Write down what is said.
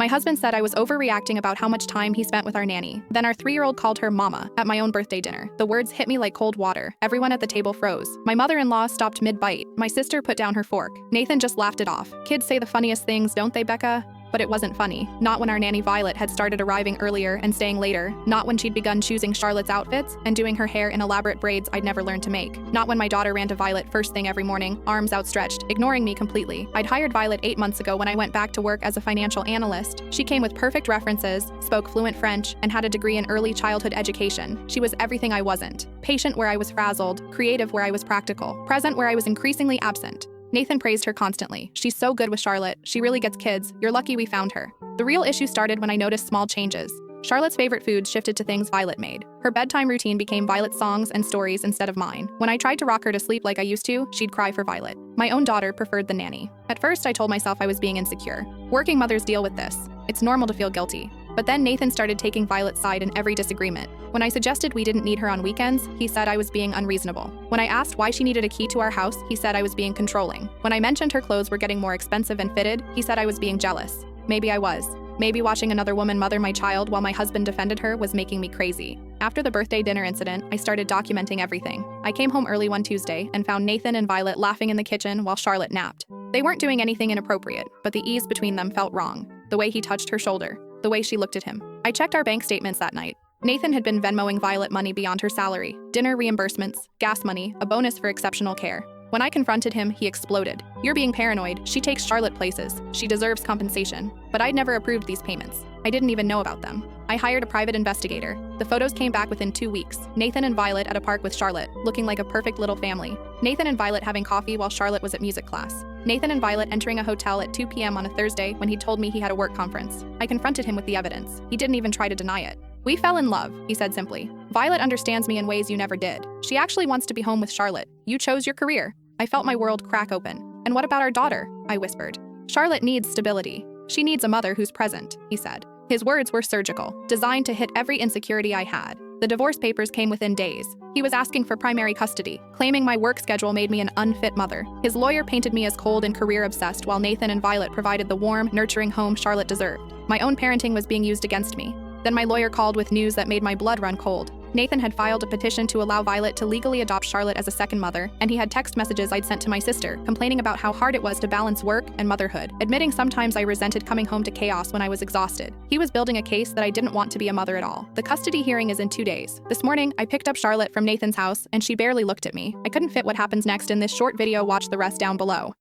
My husband said I was overreacting about how much time he spent with our nanny. Then our 3-year-old called her mama at my own birthday dinner. The words hit me like cold water. Everyone at the table froze. My mother-in-law stopped mid-bite. My sister put down her fork. Nathan just laughed it off. Kids say the funniest things, don't they, Becca? But it wasn't funny. Not when our nanny Violet had started arriving earlier and staying later. Not when she'd begun choosing Charlotte's outfits and doing her hair in elaborate braids I'd never learned to make. Not when my daughter ran to Violet first thing every morning, arms outstretched, ignoring me completely. I'd hired Violet 8 months ago when I went back to work as a financial analyst. She came with perfect references, spoke fluent French, and had a degree in early childhood education. She was everything I wasn't. Patient where I was frazzled, creative where I was practical, present where I was increasingly absent. Nathan praised her constantly. She's so good with Charlotte. She really gets kids. You're lucky we found her. The real issue started when I noticed small changes. Charlotte's favorite foods shifted to things Violet made. Her bedtime routine became Violet's songs and stories instead of mine. When I tried to rock her to sleep like I used to, she'd cry for Violet. My own daughter preferred the nanny. At first, I told myself I was being insecure. Working mothers deal with this. It's normal to feel guilty. But then Nathan started taking Violet's side in every disagreement. When I suggested we didn't need her on weekends, he said I was being unreasonable. When I asked why she needed a key to our house, he said I was being controlling. When I mentioned her clothes were getting more expensive and fitted, he said I was being jealous. Maybe I was. Maybe watching another woman mother my child while my husband defended her was making me crazy. After the birthday dinner incident, I started documenting everything. I came home early one Tuesday and found Nathan and Violet laughing in the kitchen while Charlotte napped. They weren't doing anything inappropriate, but the ease between them felt wrong. The way he touched her shoulder, the way she looked at him. I checked our bank statements that night. Nathan had been Venmoing Violet money beyond her salary, dinner reimbursements, gas money, a bonus for exceptional care. When I confronted him, he exploded. You're being paranoid. She takes Charlotte places. She deserves compensation. But I'd never approved these payments. I didn't even know about them. I hired a private investigator. The photos came back within 2 weeks. Nathan and Violet at a park with Charlotte, looking like a perfect little family. Nathan and Violet having coffee while Charlotte was at music class. Nathan and Violet entering a hotel at 2 p.m. on a Thursday when he told me he had a work conference. I confronted him with the evidence. He didn't even try to deny it. We fell in love, he said simply. Violet understands me in ways you never did. She actually wants to be home with Charlotte. You chose your career. I felt my world crack open. And what about our daughter? I whispered. Charlotte needs stability. She needs a mother who's present, he said. His words were surgical, designed to hit every insecurity I had. The divorce papers came within days. He was asking for primary custody, claiming my work schedule made me an unfit mother. His lawyer painted me as cold and career-obsessed while Nathan and Violet provided the warm, nurturing home Charlotte deserved. My own parenting was being used against me. Then my lawyer called with news that made my blood run cold. Nathan had filed a petition to allow Violet to legally adopt Charlotte as a second mother, and he had text messages I'd sent to my sister, complaining about how hard it was to balance work and motherhood, admitting sometimes I resented coming home to chaos when I was exhausted. He was building a case that I didn't want to be a mother at all. The custody hearing is in 2 days. This morning, I picked up Charlotte from Nathan's house, and she barely looked at me. I couldn't fit what happens next in this short video. Watch the rest down below.